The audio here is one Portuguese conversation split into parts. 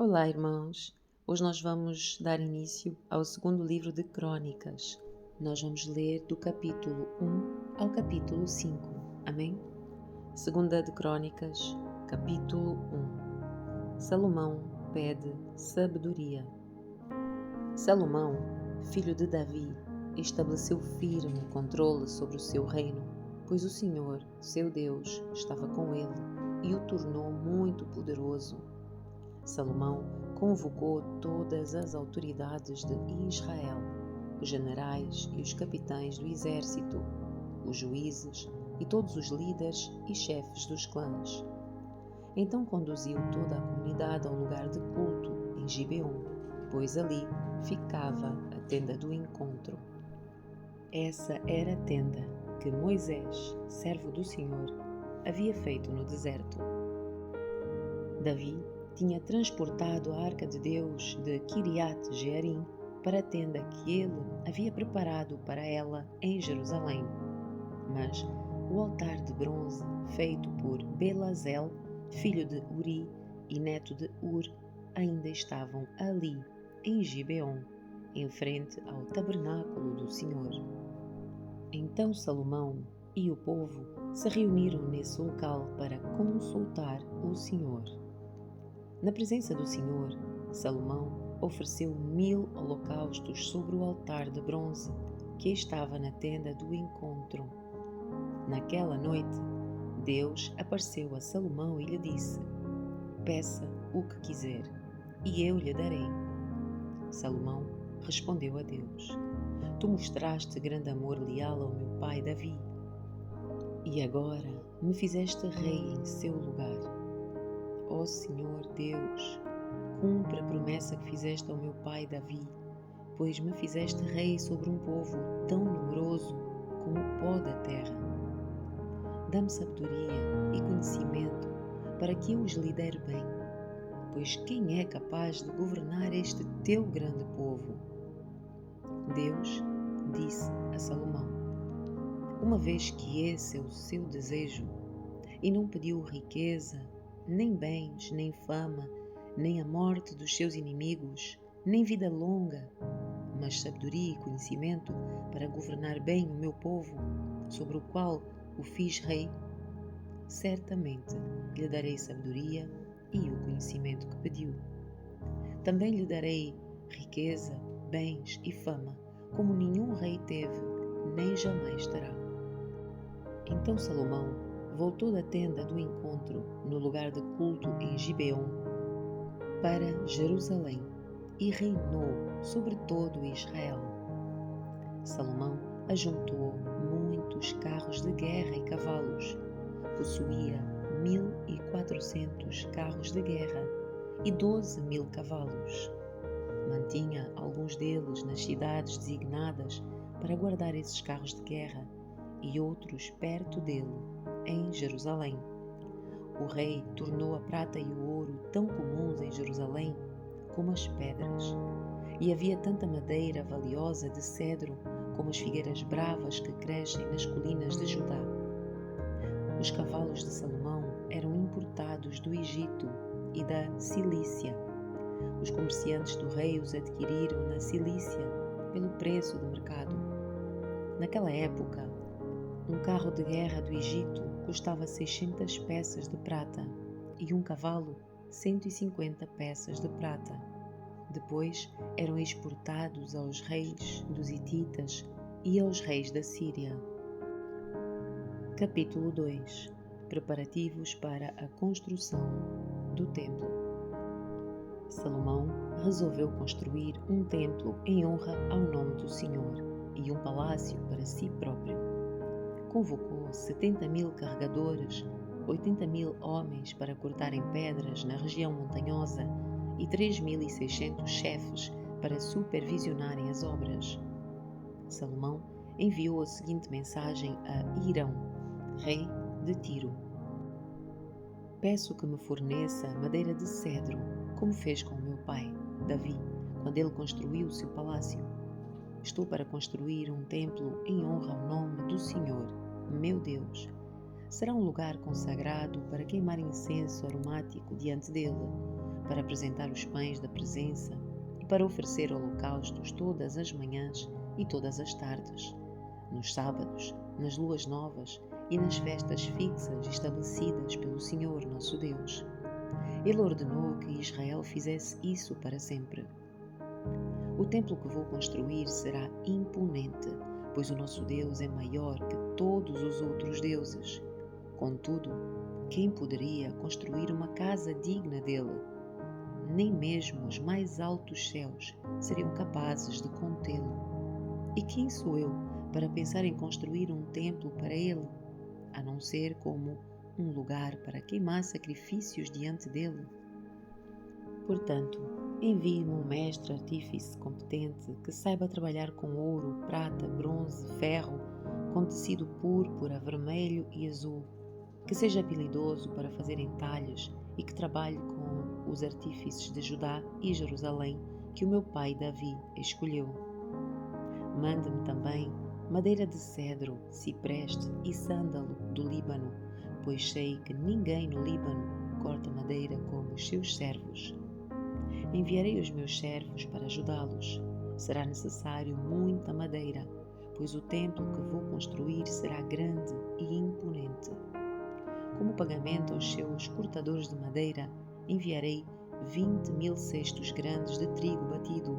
Olá, irmãos. Hoje nós vamos dar início ao segundo livro de Crônicas. Nós vamos ler do capítulo 1 ao capítulo 5. Amém? Segunda de Crônicas, capítulo 1. Salomão pede sabedoria. Salomão, filho de Davi, estabeleceu firme controle sobre o seu reino, pois o Senhor, seu Deus, estava com ele e o tornou muito poderoso. Salomão convocou todas as autoridades de Israel, os generais e os capitães do exército, os juízes e todos os líderes e chefes dos clãs. Então conduziu toda a comunidade ao lugar de culto em Gibeon, pois ali ficava a tenda do encontro. Essa era a tenda que Moisés, servo do Senhor, havia feito no deserto. Davi tinha transportado a arca de Deus de Kiriat Jearim para a tenda que ele havia preparado para ela em Jerusalém. Mas o altar de bronze feito por Belazel, filho de Uri e neto de Ur, ainda estavam ali, em Gibeon, em frente ao tabernáculo do Senhor. Então Salomão e o povo se reuniram nesse local para consultar o Senhor. Na presença do Senhor, Salomão ofereceu 1000 holocaustos sobre o altar de bronze que estava na tenda do encontro. Naquela noite, Deus apareceu a Salomão e lhe disse: "Peça o que quiser, e eu lhe darei." Salomão respondeu a Deus: "Tu mostraste grande amor leal ao meu pai Davi, e agora me fizeste rei em seu lugar. Ó Senhor Deus, cumpre a promessa que fizeste ao meu pai Davi, pois me fizeste rei sobre um povo tão numeroso como o pó da terra. Dá-me sabedoria e conhecimento para que eu os lidere bem, pois quem é capaz de governar este teu grande povo?" Deus disse a Salomão: "Uma vez que esse é o seu desejo, e não pediu riqueza, nem bens, nem fama, nem a morte dos seus inimigos, nem vida longa, mas sabedoria e conhecimento para governar bem o meu povo, sobre o qual o fiz rei, certamente lhe darei sabedoria e o conhecimento que pediu. Também lhe darei riqueza, bens e fama, como nenhum rei teve, nem jamais terá." Então Salomão voltou da tenda do encontro no lugar de culto em Gibeon para Jerusalém e reinou sobre todo Israel. Salomão ajuntou muitos carros de guerra e cavalos, possuía 1400 carros de guerra e 12.000 cavalos. Mantinha alguns deles nas cidades designadas para guardar esses carros de guerra e outros perto dele, em Jerusalém. O rei tornou a prata e o ouro tão comuns em Jerusalém como as pedras, e havia tanta madeira valiosa de cedro como as figueiras bravas que crescem nas colinas de Judá. Os cavalos de Salomão eram importados do Egito e da Cilícia. Os comerciantes do rei os adquiriram na Cilícia pelo preço do mercado. Naquela época, um carro de guerra do Egito custava 600 peças de prata e um cavalo 150 peças de prata. Depois eram exportados aos reis dos Hititas e aos reis da Síria. Capítulo 2. Preparativos para a construção do templo. Salomão resolveu construir um templo em honra ao nome do Senhor e um palácio para si próprio. Convocou 70.000 carregadores, 80.000 homens para cortarem pedras na região montanhosa e 3.600 chefes para supervisionarem as obras. Salomão enviou a seguinte mensagem a Hirão, rei de Tiro: "Peço que me forneça madeira de cedro, como fez com o meu pai, Davi, quando ele construiu o seu palácio. Estou para construir um templo em honra ao nome do Senhor, meu Deus. Será um lugar consagrado para queimar incenso aromático diante dele, para apresentar os pães da presença e para oferecer holocaustos todas as manhãs e todas as tardes, nos sábados, nas luas novas e nas festas fixas estabelecidas pelo Senhor nosso Deus. Ele ordenou que Israel fizesse isso para sempre. O templo que vou construir será imponente, pois o nosso Deus é maior que todos os outros deuses. Contudo, quem poderia construir uma casa digna dele? Nem mesmo os mais altos céus seriam capazes de contê-lo. E quem sou eu para pensar em construir um templo para ele, a não ser como um lugar para queimar sacrifícios diante dele? Portanto, envie-me um mestre artífice competente que saiba trabalhar com ouro, prata, bronze, ferro, com tecido púrpura, vermelho e azul, que seja habilidoso para fazer entalhes e que trabalhe com os artífices de Judá e Jerusalém que o meu pai Davi escolheu. Mande-me também madeira de cedro, cipreste e sândalo do Líbano, pois sei que ninguém no Líbano corta madeira como os seus servos. Enviarei os meus servos para ajudá-los. Será necessário muita madeira, pois o templo que vou construir será grande e imponente. Como pagamento aos seus cortadores de madeira, enviarei 20.000 cestos grandes de trigo batido,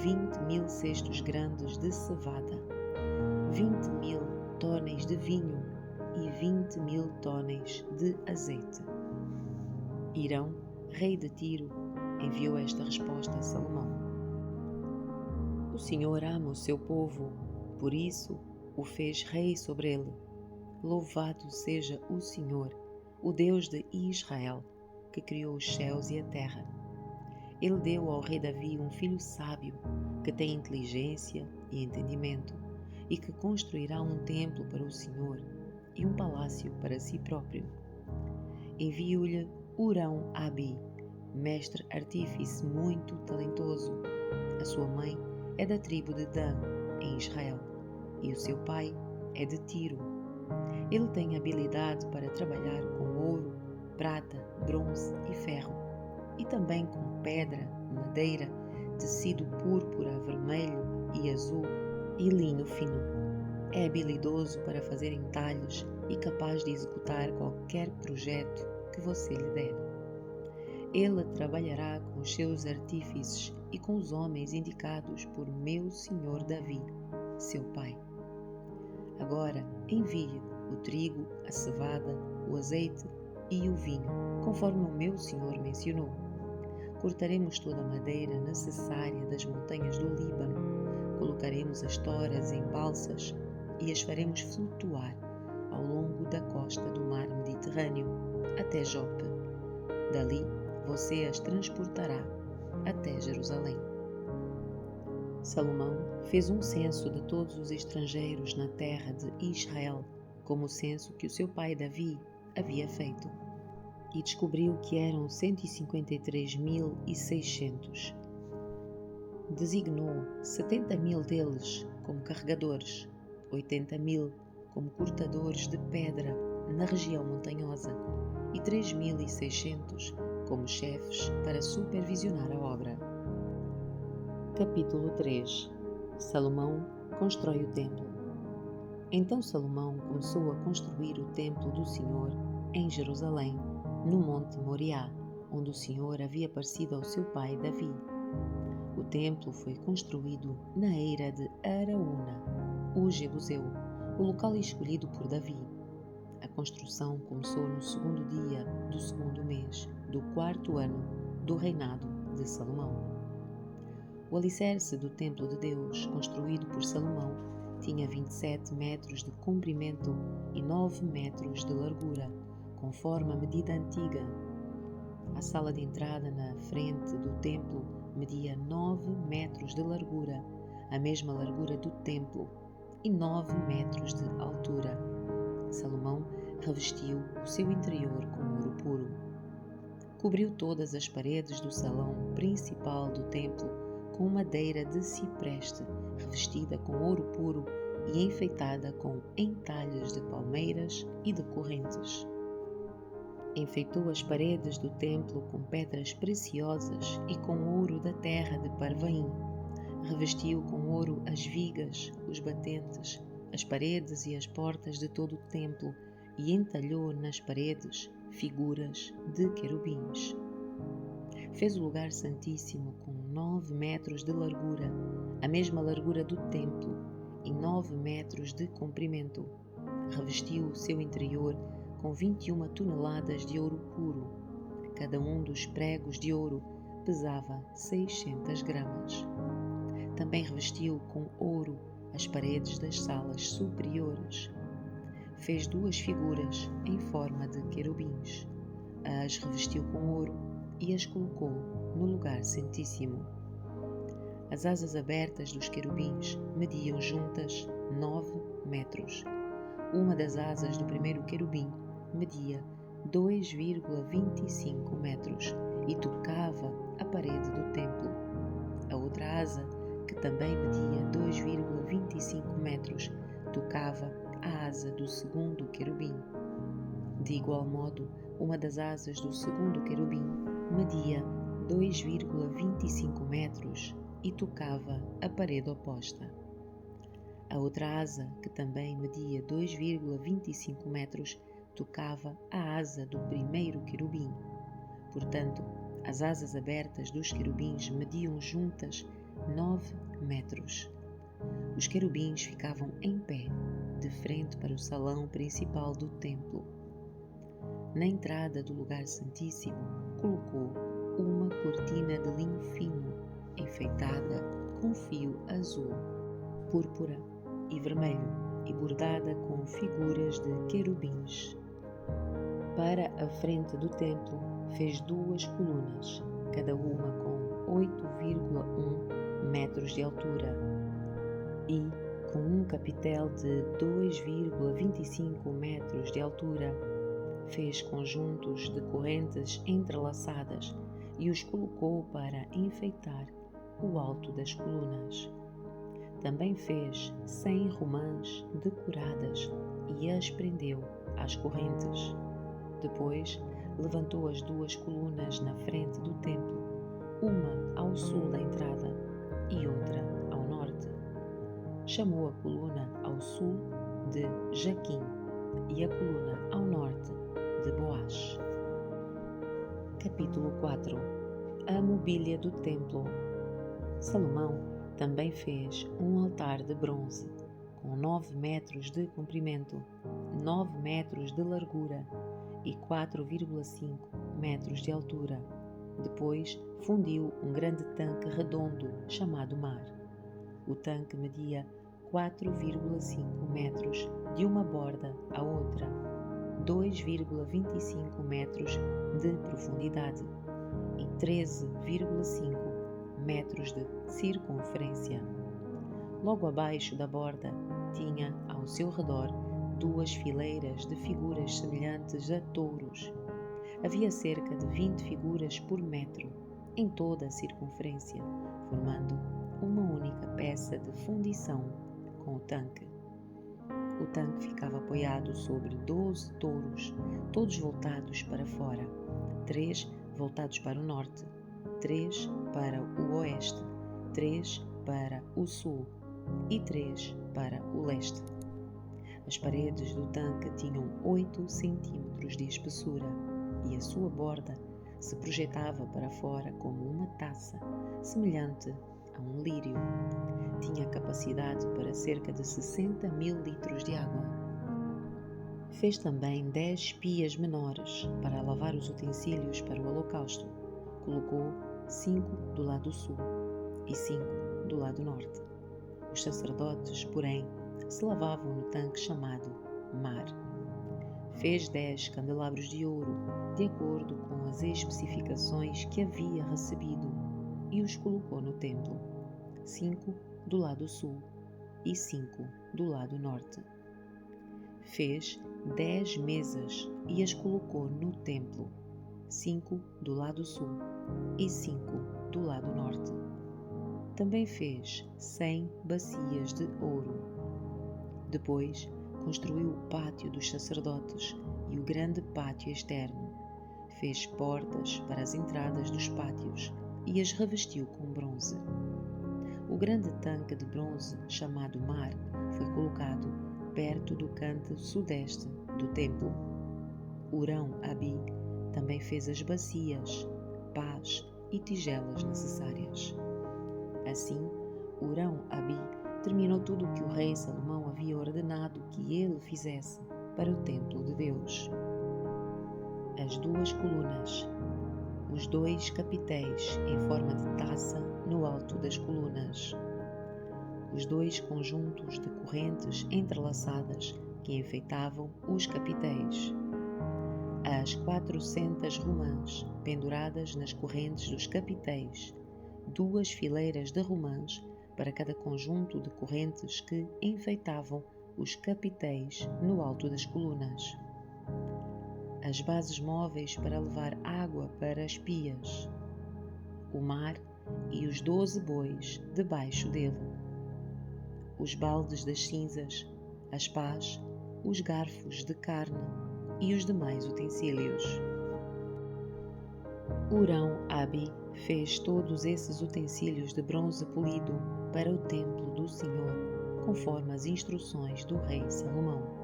20.000 cestos grandes de cevada, 20.000 tonéis de vinho e 20.000 tonéis de azeite. Hirão, rei de Tiro, enviou esta resposta a Salomão: O Senhor ama o seu povo, por isso o fez rei sobre ele. Louvado seja o Senhor, o Deus de Israel, que criou os céus e a terra. Ele deu ao rei Davi um filho sábio, que tem inteligência e entendimento, e que construirá um templo para o Senhor e um palácio para si próprio. Envio-lhe Hurão-Abi, mestre artífice muito talentoso. A sua mãe é da tribo de Dan, em Israel, e o seu pai é de Tiro. Ele tem habilidade para trabalhar com ouro, prata, bronze e ferro, e também com pedra, madeira, tecido púrpura, vermelho e azul e linho fino. É habilidoso para fazer entalhes e capaz de executar qualquer projeto que você lhe der. Ele trabalhará com os seus artífices e com os homens indicados por meu senhor Davi, seu pai. Agora envie o trigo, a cevada, o azeite e o vinho, conforme o meu senhor mencionou. Cortaremos toda a madeira necessária das montanhas do Líbano, colocaremos as toras em balsas e as faremos flutuar ao longo da costa do mar Mediterrâneo até Jope. Dali você as transportará até Jerusalém. Salomão fez um censo de todos os estrangeiros na terra de Israel, como o censo que o seu pai Davi havia feito, e descobriu que eram 153.600. Designou 70.000 deles como carregadores, 80.000 como cortadores de pedra na região montanhosa e 3.600 como chefes para supervisionar a obra. Capítulo 3. Salomão constrói o templo. Então Salomão começou a construir o templo do Senhor em Jerusalém, no monte Moriá, onde o Senhor havia aparecido ao seu pai Davi. O templo foi construído na eira de Araúna, o Jebuseu, o local escolhido por Davi. A construção começou no segundo dia do segundo mês do quarto ano do reinado de Salomão. O alicerce do templo de Deus, construído por Salomão, tinha 27 metros de comprimento e 9 metros de largura, conforme a medida antiga. A sala de entrada na frente do templo media 9 metros de largura, a mesma largura do templo, e 9 metros de altura. Salomão revestiu o seu interior com ouro puro. Cobriu todas as paredes do salão principal do templo com madeira de cipreste, revestida com ouro puro e enfeitada com entalhes de palmeiras e de correntes. Enfeitou as paredes do templo com pedras preciosas e com ouro da terra de Parvaim. Revestiu com ouro as vigas, os batentes, as paredes e as portas de todo o templo e entalhou nas paredes figuras de querubins. Fez o lugar santíssimo com 9 metros de largura, a mesma largura do templo, e 9 metros de comprimento. Revestiu o seu interior com 21 toneladas de ouro puro. Cada um dos pregos de ouro pesava 600 gramas. Também revestiu com ouro as paredes das salas superiores. Fez 2 figuras em forma de querubins. As revestiu com ouro e as colocou no lugar santíssimo. As asas abertas dos querubins mediam juntas 9 metros. Uma das asas do primeiro querubim media 2,25 metros e tocava a parede do templo. A outra asa, que também media 2,25 metros, tocava a asa do segundo querubim. De igual modo, uma das asas do segundo querubim media 2,25 metros e tocava a parede oposta. A outra asa, que também media 2,25 metros, tocava a asa do primeiro querubim. Portanto, as asas abertas dos querubins mediam juntas 9 metros. Os querubins ficavam em pé, de frente para o salão principal do templo. Na entrada do lugar santíssimo, colocou uma cortina de linho fino, enfeitada com fio azul, púrpura e vermelho e bordada com figuras de querubins. Para a frente do templo, fez 2 colunas, cada uma com 8,1 metros de altura e com um capitel de 2,25 metros de altura. Fez conjuntos de correntes entrelaçadas e os colocou para enfeitar o alto das colunas. Também fez 100 romãs decoradas e as prendeu às correntes. Depois, levantou as 2 colunas na frente do templo, uma ao sul da entrada e outra ao norte. Chamou a coluna ao sul de Jaquim e a coluna ao norte de Boaz. Capítulo 4. A mobília do templo. Salomão também fez um altar de bronze, com 9 metros de comprimento, 9 metros de largura e 4,5 metros de altura. Depois fundiu um grande tanque redondo chamado Mar. O tanque media 4,5 metros de uma borda à outra, 2,25 metros de profundidade e 13,5 metros de circunferência. Logo abaixo da borda tinha ao seu redor 2 fileiras de figuras semelhantes a touros. Havia cerca de 20 figuras por metro em toda a circunferência, formando uma única peça de fundição com o tanque. O tanque ficava apoiado sobre 12 touros, todos voltados para fora, 3 voltados para o norte, 3 para o oeste, 3 para o sul e 3 para o leste. As paredes do tanque tinham 8 centímetros de espessura e a sua borda se projetava para fora como uma taça, semelhante a um lírio. Tinha capacidade para cerca de 60.000 litros de água. Fez também 10 pias menores para lavar os utensílios para o holocausto. Colocou 5 do lado sul e 5 do lado norte. Os sacerdotes, porém, se lavavam no tanque chamado Mar. Fez 10 candelabros de ouro, de acordo com as especificações que havia recebido, e os colocou no templo, 5 do lado sul e 5 do lado norte. Fez 10 mesas e as colocou no templo, 5 do lado sul e 5 do lado norte. Também fez 100 bacias de ouro. Depois construiu o pátio dos sacerdotes e o grande pátio externo, fez portas para as entradas dos pátios e as revestiu com bronze. O grande tanque de bronze, chamado Mar, foi colocado perto do canto sudeste do templo. Hurão-Abi também fez as bacias, pás e tigelas necessárias. Assim, Hurão-Abi terminou tudo o que o rei Salomão havia ordenado que ele fizesse para o templo de Deus. As 2 colunas, os 2 capitéis em forma de taça no alto das colunas, os 2 conjuntos de correntes entrelaçadas que enfeitavam os capitéis, as 400 romãs penduradas nas correntes dos capitéis, 2 fileiras de romãs para cada conjunto de correntes que enfeitavam os capitéis no alto das colunas, as bases móveis para levar água para as pias, o mar e os 12 bois debaixo dele, os baldes das cinzas, as pás, os garfos de carne e os demais utensílios. Hurão-Abi fez todos esses utensílios de bronze polido para o templo do Senhor, conforme as instruções do rei Salomão.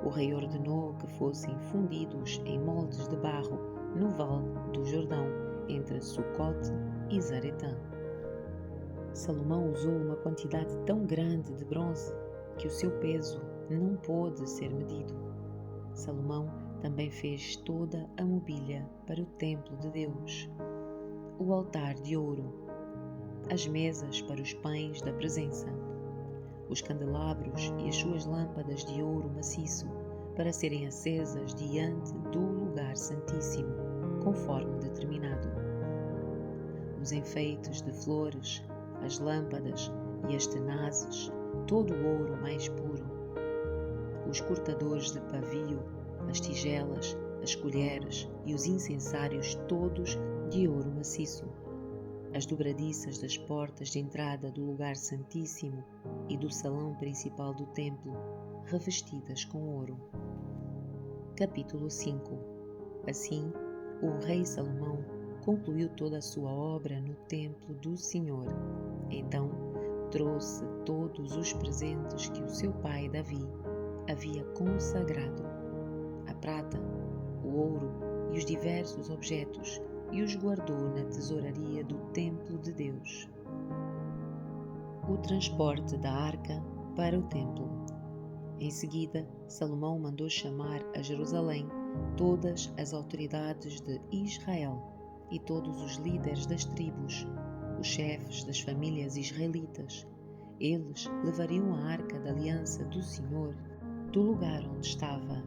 O rei ordenou que fossem fundidos em moldes de barro no vale do Jordão, entre Sucote e Zaretã. Salomão usou uma quantidade tão grande de bronze que o seu peso não pôde ser medido. Salomão também fez toda a mobília para o templo de Deus: o altar de ouro, as mesas para os pães da presença, os candelabros e as suas lâmpadas de ouro maciço para serem acesas diante do lugar santíssimo, conforme determinado, os enfeites de flores, as lâmpadas e as tenazes, todo o ouro mais puro, os cortadores de pavio, as tigelas, as colheres e os incensários todos de ouro maciço, as dobradiças das portas de entrada do lugar santíssimo e do salão principal do templo, revestidas com ouro. Capítulo 5. Assim, o rei Salomão concluiu toda a sua obra no templo do Senhor. Então, trouxe todos os presentes que o seu pai Davi havia consagrado: a prata, o ouro e os diversos objetos, e os guardou na tesouraria do templo de Deus. O transporte da arca para o templo. Em seguida, Salomão mandou chamar a Jerusalém todas as autoridades de Israel e todos os líderes das tribos, os chefes das famílias israelitas. Eles levariam a arca da aliança do Senhor do lugar onde estava,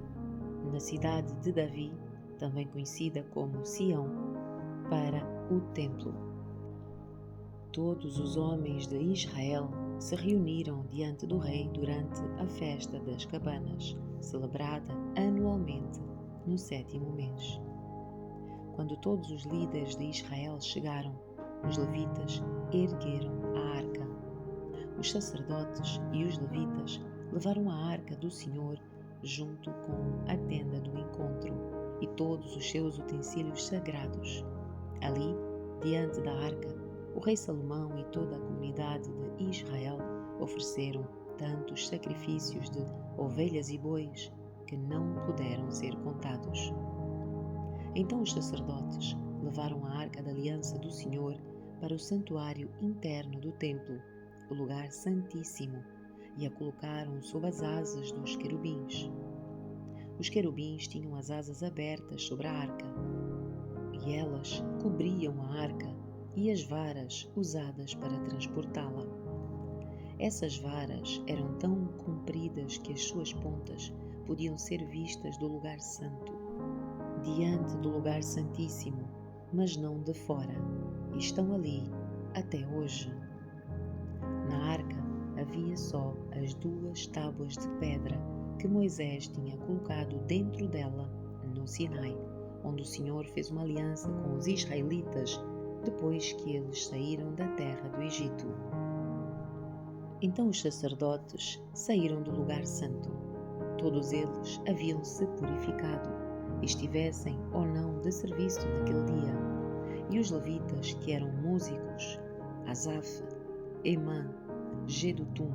na cidade de Davi, também conhecida como Sião, para o templo. Todos os homens de Israel se reuniram diante do rei durante a festa das cabanas, celebrada anualmente no 7º mês. Quando todos os líderes de Israel chegaram, os levitas ergueram a arca. Os sacerdotes e os levitas levaram a arca do Senhor junto com a tenda do encontro e todos os seus utensílios sagrados. Ali, diante da arca, o rei Salomão e toda a comunidade de Israel ofereceram tantos sacrifícios de ovelhas e bois que não puderam ser contados. Então os sacerdotes levaram a arca da aliança do Senhor para o santuário interno do templo, o lugar santíssimo, e a colocaram sob as asas dos querubins. Os querubins tinham as asas abertas sobre a arca, e elas cobriam a arca e as varas usadas para transportá-la. Essas varas eram tão compridas que as suas pontas podiam ser vistas do lugar santo, diante do lugar santíssimo, mas não de fora, e estão ali até hoje. Na arca havia só as 2 tábuas de pedra que Moisés tinha colocado dentro dela no Sinai, onde o Senhor fez uma aliança com os israelitas depois que eles saíram da terra do Egito. Então os sacerdotes saíram do lugar santo. Todos eles haviam se purificado estivessem ou não de serviço naquele dia. E os levitas, que eram músicos, Asaf, Emã, Jedutum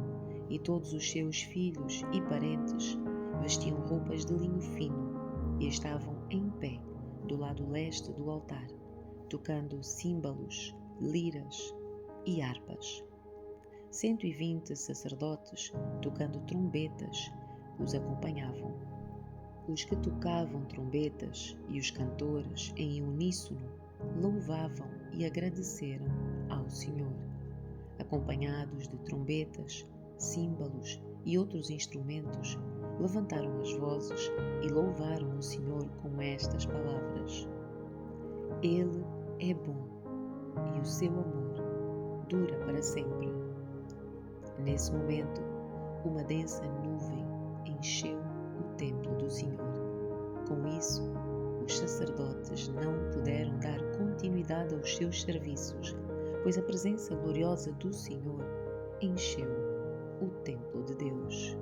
e todos os seus filhos e parentes, vestiam roupas de linho fino e estavam em pé do lado leste do altar, tocando símbolos, liras e harpas. 120 sacerdotes, tocando trombetas, os acompanhavam. Os que tocavam trombetas e os cantores, em uníssono, louvavam e agradeceram ao Senhor. Acompanhados de trombetas, símbolos e outros instrumentos, levantaram as vozes e louvaram o Senhor com estas palavras: Ele é bom e o seu amor dura para sempre. Nesse momento, uma densa nuvem encheu o templo do Senhor. Com isso, os sacerdotes não puderam dar continuidade aos seus serviços, pois a presença gloriosa do Senhor encheu o templo de Deus.